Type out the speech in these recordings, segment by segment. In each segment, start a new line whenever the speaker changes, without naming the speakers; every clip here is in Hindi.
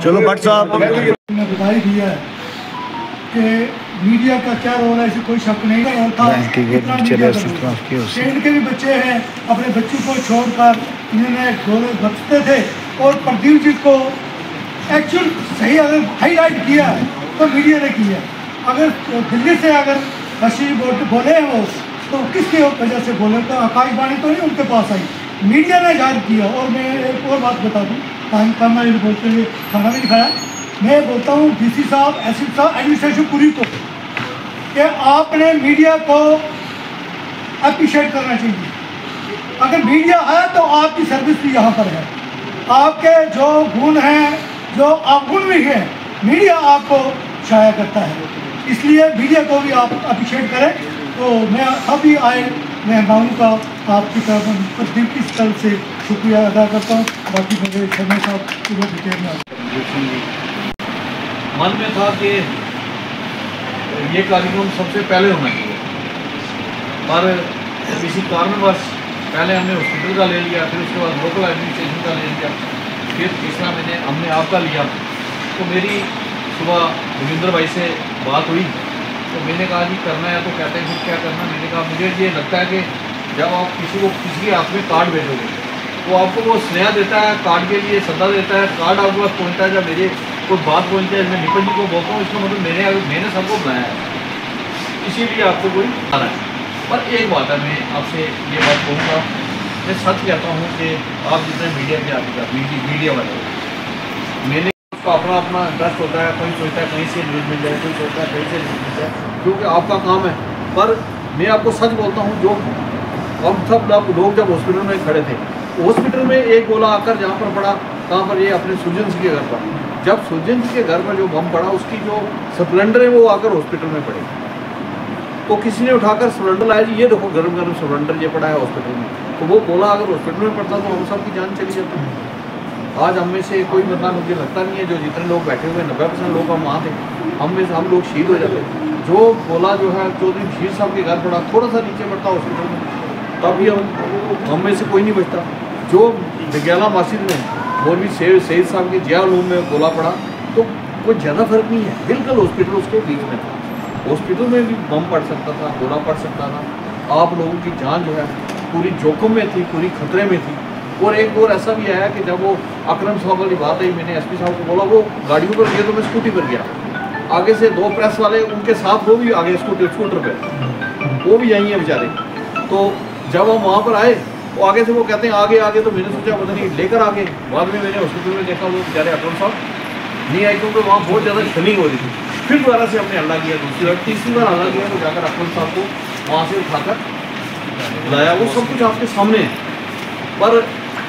चलो भट्ट साहब
ने बधाई दी है कि मीडिया का क्या रोल है, इसे कोई शक नहीं है। इनके भी बच्चे हैं, अपने बच्चों को छोड़कर इन्होंने गोले बचते थे और प्रदीप जी को एक्चुअल सही अगर हाईलाइट किया तो मीडिया ने किया। अगर दिल्ली से अगर हसी बोले हैं वो तो किसकी वजह से बोले, तो आकाशवाणी तो नहीं उनके पास आई, मीडिया ने जाहिर किया। और मैं एक और बात बता दूँ, खाना बोलते हुए खाना भी दिखाया, मैं बोलता हूँ डीसी साहब, एसपी साहब, एडमिनिस्ट्रेशन पूरी को कि आपने मीडिया को अप्रिशिएट करना चाहिए। अगर मीडिया है तो आपकी सर्विस भी यहाँ पर है, आपके जो गुण हैं, जो अवगुण भी हैं, मीडिया आपको शाया करता है, इसलिए मीडिया को भी आप अप्रिशिएट करें। तो मैं अभी आए मेहमानों का आपकी तरफ प्रदीप की तरफ से शुक्रिया अदा करता हूँ। बाकी मेरे शर्मा साहब पूरे डिटेल में
मन में था कि ये कार्यक्रम सबसे पहले होना चाहिए, पर किसी कारणवश पहले हमने हॉस्पिटल का ले लिया, फिर उसके बाद लोकल एडमिनिस्ट्रेशन का ले लिया, फिर तीसरा हमने आपका लिया। तो मेरी सुबह रविंद्र भाई से बात हुई तो मैंने कहा जी करना है, तो कहते हैं फिर क्या करना। मैंने कहा मुझे ये लगता है कि जब आप किसी के हाथ में कार्ड भेजोगे तो आपको वो स्नेह देता है, कार्ड के लिए सदा देता है, कार्ड आपके पास पहुँचता है। जब मेरे कोई बात पहुँचती है, मैं निपन जी को बोलता हूँ, इसका मतलब मैंने सबको बुलाया है, इसीलिए आपको कोई आ रहा है। पर एक बात है, मैं आपसे ये बात कहूँगा, मैं सच कहता हूँ कि आप जितने मीडिया के आगे मीडिया वाले, मैंने उसका अपना इंटरेस्ट होता है, कोई सोचता है कहीं से न्यूज़ मिल जाए, कोई सोचता है कहीं से न्यूज़ मिल जाए, क्योंकि आपका काम है। पर मैं आपको सच बोलता हूँ, जो हम सब लोग जब हॉस्पिटल में खड़े थे, हॉस्पिटल में एक गोला आकर जहाँ पर पड़ा, कहाँ पर, ये अपने सुजन जी के घर पर, जब सुजन जी के घर पर जो बम पड़ा, उसकी जो स्प्लेंडर है वो आकर हॉस्पिटल में पड़े, तो किसी ने उठाकर सिलेंडर लाया जी, ये देखो गर्म गर्म सिलेंडर ये पड़ा है हॉस्पिटल में। तो वो गोला अगर हॉस्पिटल में पड़ता तो हम सब की जान चली जाती। आज हम में से कोई मतलब मुझे लगता नहीं है, जो जितने लोग बैठे हुए 90% लोग हम वहाँ थे, हम में से हम लोग शहीद हो जाते। जो गोला जो है चौधरी बशीर साहब के घर पड़ा, थोड़ा सा नीचे पड़ता हॉस्पिटल में, तभी हम में से कोई नहीं बचता। जो विज्ञाना मस्जिद में मौलवी सईद साहब के जिया रूम में गोला पड़ा, तो कोई ज़्यादा फर्क नहीं है, बिल्कुल हॉस्पिटल उसके बीच में था। हॉस्पिटल में भी बम पड़ सकता था, गोला पड़ सकता था, आप लोगों की जान जो है पूरी जोखिम में थी, पूरी खतरे में थी। और एक दौर ऐसा भी आया कि जब वो अकरम साहब वाली बात आई, मैंने एसपी साहब को बोला, वो गाड़ियों पर गए तो मैं स्कूटी पर गया, आगे से 2 प्रेस वाले उनके साथ, वो भी आगे स्कूटर पे, वो भी यहीं है बेचारे। तो जब हम वहाँ पर आए, वो आगे से वो कहते हैं आगे, तो मैंने सोचा पता नहीं लेकर आगे। बाद में मैंने हॉस्पिटल में देखा वो बेचारे अकरम साहब नहीं आए, क्योंकि वहाँ बहुत ज़्यादा शनिंग हो रही थी। फिर दोबारा से हमने हल्ला किया, दूसरी बार, तीसरी बार हल्ला किया, तो जाकर अकरम साहब को वहाँ से उठाकर लाया। वो सब कुछ आपके सामने है। पर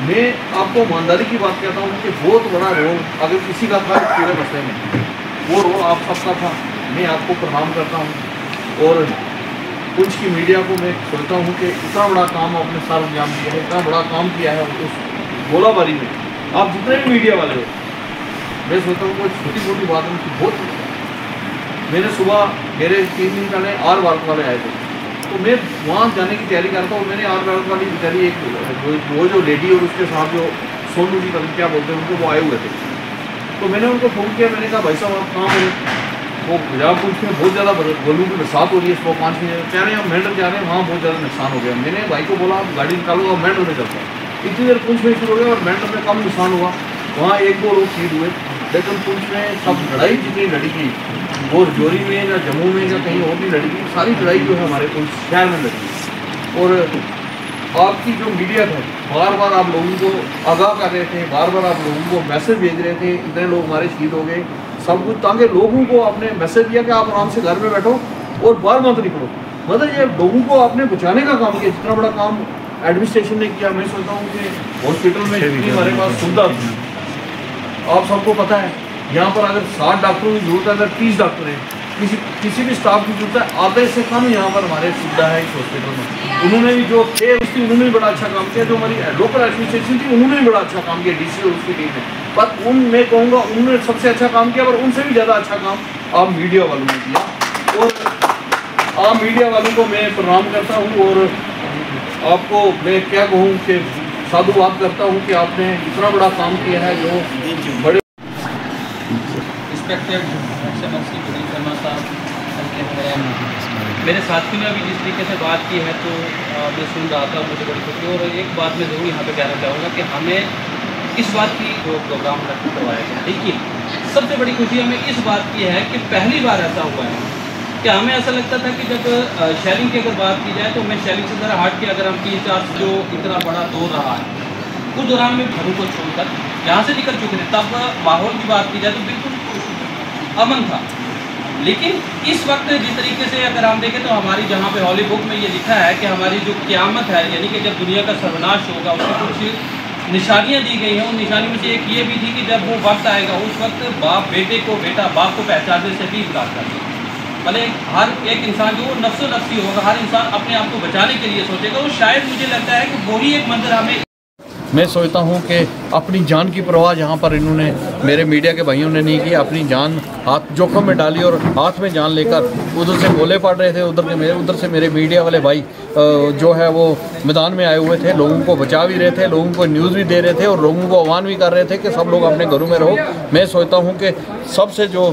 मैं आपको ईमानदारी की बात कहता हूँ कि बहुत बड़ा रोल अगर किसी का था पूरे मसले में, वो रोल आप सबका था। मैं आपको प्रणाम करता हूँ, और कुछ की मीडिया को मैं सोचता हूँ कि इतना बड़ा काम आपने सार अंजाम दिया है, इतना बड़ा काम किया है उस गोलाबारी में। आप जितने भी मीडिया वाले हो, मैं सोचता हूँ कोई छोटी मोटी बात उनकी बहुत। मैंने सुबह मेरे 3 दिन पहले आर भारत वाले आए थे, तो मैं वहाँ जाने की तैयारी करता हूँ। मैंने आर भारत वाली बेचारी एक वो जो लेडी और उसके साथ जो सोनू जी क्या बोलते हैं उनको, वो आए हुए थे। तो मैंने उनको फ़ोन किया, मैंने कहा भाई साहब आप कहाँ हो? वो पंजाब पुलिस में बहुत ज़्यादा गोलू की बरसात हो रही है, 105 में कह रहे हैं हम मेंढर जा रहे हैं, वहाँ बहुत ज़्यादा नुकसान हो गया। मैंने भाई को बोला आप गाड़ी निकालो, और मेंढर में चलता है। इतनी देर पुंछ में शुरू हो गया और मेंढर में कम नुकसान हुआ, वहाँ 1-2 लोग शहीद हुए। लेकिन पुंछ में सब लड़ाई जितनी लड़ी गई, वो जोरी में या जम्मू में या कहीं और भी लड़ी गई, सारी लड़ाई जो है हमारे पुंछ शहर में लड़ी। और आपकी जो मीडिया था, बार बार आप लोगों को आगाह कर रहे थे, बार बार आप लोगों को मैसेज भेज रहे थे, इतने लोग हमारे शहीद हो गए, सब कुछ, ताकि लोगों को आपने मैसेज दिया कि आप आराम से घर में बैठो और बाहर मत निकलो। मतलब ये लोगों को आपने बचाने का काम किया, जितना बड़ा काम एडमिनिस्ट्रेशन ने किया। मैं सोचता हूँ कि हॉस्पिटल में जितनी हमारे पास सुविधा थी, आप सबको पता है, यहाँ पर अगर 60 डॉक्टरों की जरूरत है, अगर 30 डॉक्टर हैं, किसी भी स्टाफ की जरूरत है, आधे से कम यहाँ पर हमारे सुविधा है इस हॉस्पिटल में। उन्होंने भी जो थे उसकी उन्होंने भी बड़ा अच्छा काम किया, जो हमारी लोकल एडमिनिस्ट्रेशन थी उन्होंने भी बड़ा अच्छा काम किया, डीसी और उसकी टीम ने। पर मैं कहूँगा उन्होंने सबसे अच्छा काम किया, पर उनसे भी ज़्यादा अच्छा काम आप मीडिया वालों ने किया। और आप मीडिया वालों को मैं प्रणाम करता हूँ। और आपको मैं क्या कहूँ कि साधुवाद करता हूँ कि आपने इतना बड़ा काम किया है जो बड़े
रिस्पेक्टेड एक्सेलेंसी वजीर शर्मा साहब, मेरे साथी ने अभी जिस तरीके से बात की है तो मैं सुन रहा था, मुझे बड़ी खुशी। और एक बात मैं ज़रूर यहाँ पे कहना चाहूँगा कि हमें इस बात की जो प्रोग्राम करवाया गया, लेकिन सबसे बड़ी खुशी हमें इस बात की है कि पहली बार ऐसा हुआ है कि हमें ऐसा लगता था कि जब शेयरिंग की अगर बात की जाए तो मैं शेयरिंग से ज़रा हट के अगर हम 3-4 जो इतना बड़ा दौर रहा है उस दौरान में घरों को छोड़कर यहाँ से निकल चुके थे, तब माहौल की बात की जाए तो बिल्कुल अमन था। लेकिन इस वक्त जिस तरीके से अगर हम देखें तो हमारी जहाँ पे हॉली बुक में ये लिखा है कि हमारी जो क़यामत है, यानी कि जब दुनिया का सर्वनाश होगा, उसकी कुछ निशानियाँ दी गई हैं। उन निशानियों में से एक ये भी थी कि जब वो वक्त आएगा उस वक्त बाप बेटे को, बेटा बाप को पहचानने से भी इनकार कर देगा। भले हर एक इंसान जो नफ्सो नफ्सी होगा, हर इंसान अपने आप को बचाने के लिए सोचेगा। और शायद मुझे लगता है कि वही एक मंजर हमें,
मैं सोचता हूँ कि अपनी जान की परवाह जहाँ पर इन्होंने मेरे मीडिया के भाइयों ने नहीं की, अपनी जान हाथ जोखिम में डाली और हाथ में जान लेकर उधर से गोले पड़ रहे थे, उधर से मेरे मीडिया वाले भाई जो है वो मैदान में आए हुए थे, लोगों को बचा भी रहे थे, लोगों को न्यूज़ भी दे रहे थे और लोगों को आह्वान भी कर रहे थे कि सब लोग अपने घरों में रहो। मैं सोचता हूँ कि सबसे जो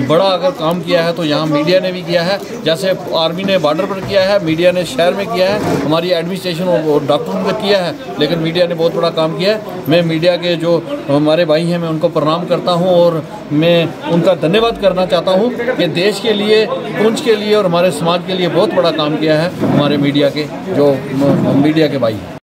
बड़ा अगर काम किया है तो यहाँ मीडिया ने भी किया है, जैसे आर्मी ने बॉर्डर पर किया है, मीडिया ने शहर में किया है, हमारी एडमिनिस्ट्रेशन और डॉक्टरों ने किया है, लेकिन मीडिया ने बहुत बड़ा काम किया है। मैं मीडिया के जो हमारे भाई हैं मैं उनको प्रणाम करता हूँ और मैं उनका धन्यवाद करना चाहता हूँ कि देश के लिए, पुंछ के लिए और हमारे समाज के लिए बहुत बड़ा काम किया है हमारे मीडिया के जो मीडिया के भाई हैं।